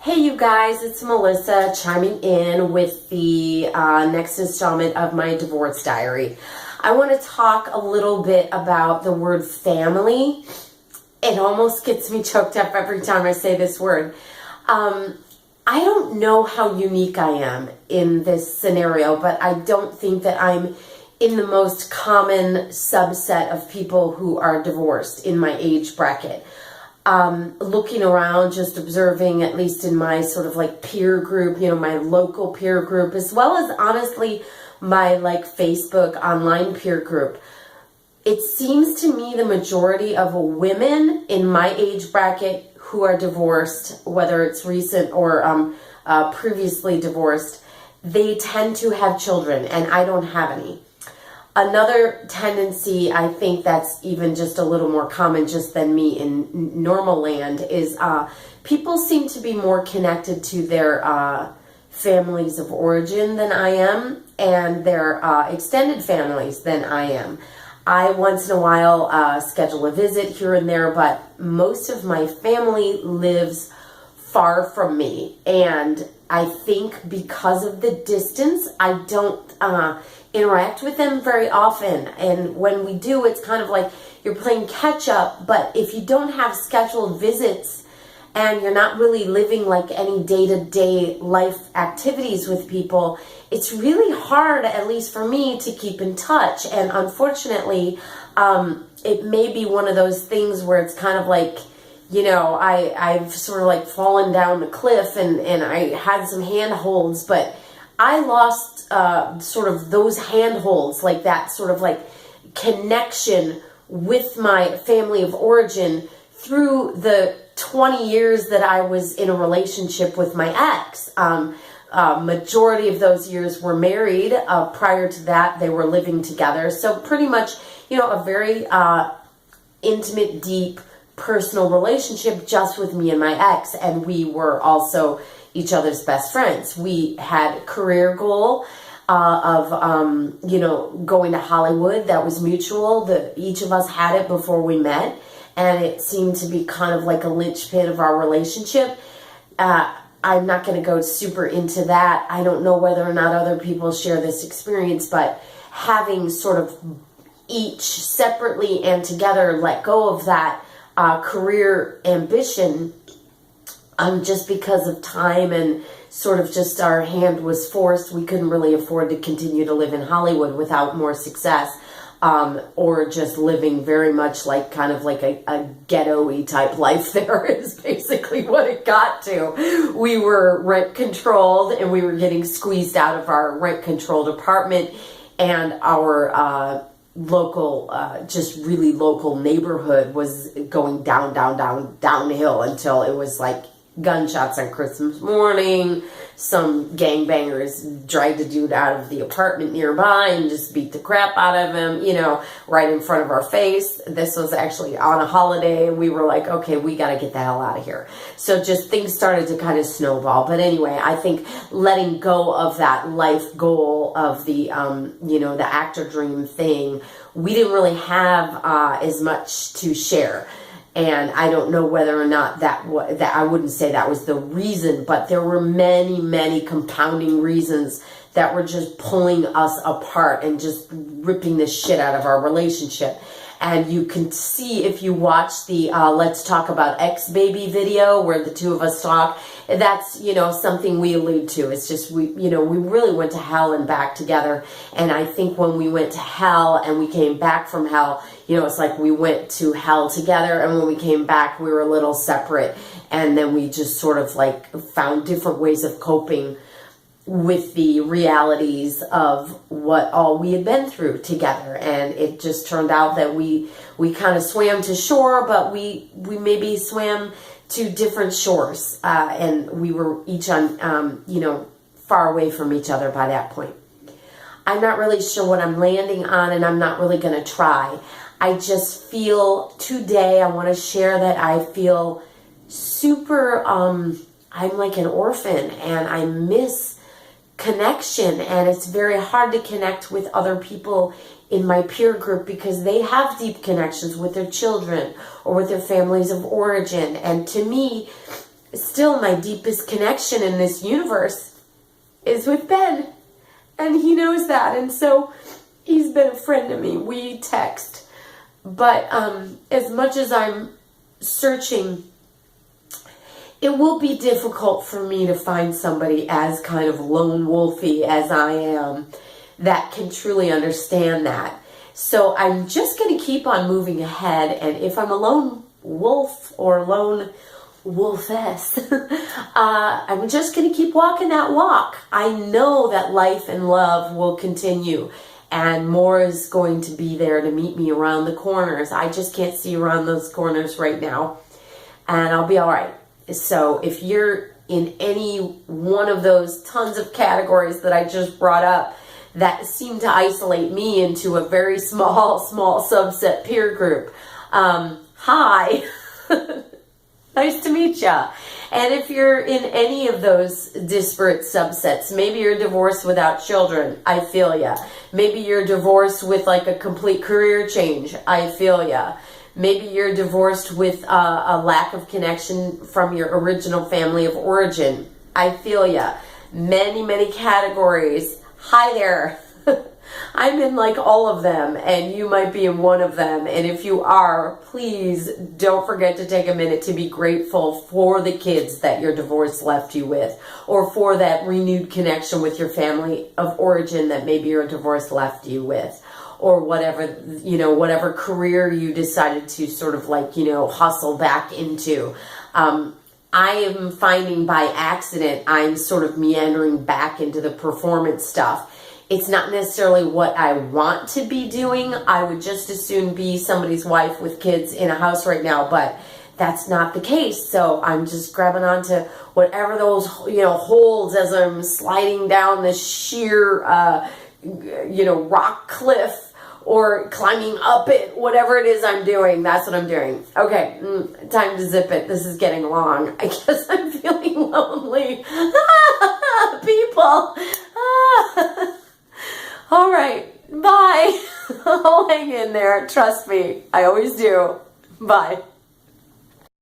Hey you guys, it's Melissa chiming in with the next installment of my divorce diary. I want to talk a little bit about the word family. It almost gets me choked up every time I say this word. I don't know how unique I am in this scenario, but I don't think that I'm in the most common subset of people who are divorced in my age bracket. Looking around, just observing, at least in my sort of like peer group, my local peer group, as well as honestly my like Facebook online peer group. It seems to me the majority of women in my age bracket who are divorced, whether it's recent or previously divorced, they tend to have children, and I don't have any. Another tendency, I think that's even just a little more common just than me in normal land, is people seem to be more connected to their families of origin than I am, and their extended families than I am. I once in a while schedule a visit here and there, but most of my family lives far from me, and I think because of the distance, I don't interact with them very often, and when we do, it's kind of like you're playing catch up. But if you don't have scheduled visits and you're not really living like any day-to-day life activities with people, it's really hard, at least for me, to keep in touch. And unfortunately, it may be one of those things where it's kind of like, I've sort of like fallen down the cliff and I had some handholds, but I lost sort of those handholds, like that sort of like connection with my family of origin through the 20 years that I was in a relationship with my ex. Majority of those years were married. Prior to that, they were living together. So pretty much, a very intimate, deep, personal relationship just with me and my ex. And we were also each other's best friends. We had a career goal of going to Hollywood. That was mutual. Each of us had it before we met, and it seemed to be kind of like a linchpin of our relationship. I'm not going to go super into that. I don't know whether or not other people share this experience, but having sort of each separately and together let go of that career ambition, just because of time and sort of just our hand was forced. We couldn't really afford to continue to live in Hollywood without more success, or just living very much like kind of like a ghetto-y type life there is basically what it got to. We were rent controlled, and we were getting squeezed out of our rent controlled apartment, and our local, just really local neighborhood was going downhill until it was like gunshots on Christmas morning. Some gangbangers dragged a dude out of the apartment nearby and just beat the crap out of him, right in front of our face. This was actually on a holiday. We were like, okay, we got to get the hell out of here. So just things started to kind of snowball. But anyway, I think letting go of that life goal of the, the actor dream thing, we didn't really have as much to share. And I don't know whether or not that I wouldn't say that was the reason, but there were many, many compounding reasons that were just pulling us apart and just ripping the shit out of our relationship. And you can see if you watch the Let's Talk About X Baby video where the two of us talk, that's, something we allude to. It's just, we really went to hell and back together. And I think when we went to hell and we came back from hell, it's like we went to hell together. And when we came back, we were a little separate. And then we just sort of like found different ways of coping with the realities of what all we had been through together. And it just turned out that we kind of swam to shore, but we maybe swam to different shores, and we were each on far away from each other by that point. I'm not really sure what I'm landing on, and I'm not really going to try. I just feel today, I want to share that I feel super, I'm like an orphan, and I miss connection, and it's very hard to connect with other people in my peer group because they have deep connections with their children or with their families of origin. And to me, still my deepest connection in this universe is with Ben. And he knows that. And so he's been a friend to me. We text. But as much as I'm searching, it will be difficult for me to find somebody as kind of lone wolfy as I am that can truly understand that. So I'm just going to keep on moving ahead. And if I'm a lone wolf or lone wolfess, I'm just going to keep walking that walk. I know that life and love will continue. And more is going to be there to meet me around the corners. I just can't see around those corners right now. And I'll be all right. So if you're in any one of those tons of categories that I just brought up that seem to isolate me into a very small subset peer group, hi. Nice to meet ya. And if you're in any of those disparate subsets, maybe you're divorced without children, I feel ya. Maybe you're divorced with like a complete career change, I feel ya. Maybe you're divorced with a lack of connection from your original family of origin, I feel ya. Many categories. Hi there. I'm in like all of them, and you might be in one of them. And if you are, please don't forget to take a minute to be grateful for the kids that your divorce left you with, or for that renewed connection with your family of origin that maybe your divorce left you with, or whatever, you know, whatever career you decided to sort of like, you know, hustle back into. I am finding by accident, I'm sort of meandering back into the performance stuff. It's not necessarily what I want to be doing. I would just as soon be somebody's wife with kids in a house right now, but that's not the case. So I'm just grabbing onto whatever those, you know, holds as I'm sliding down this sheer, you know, rock cliff, or climbing up it, whatever it is I'm doing, that's what I'm doing. Okay, time to zip it. This is getting long. I guess I'm feeling lonely. People. All right, bye. I'll hang in there. Trust me, I always do. Bye.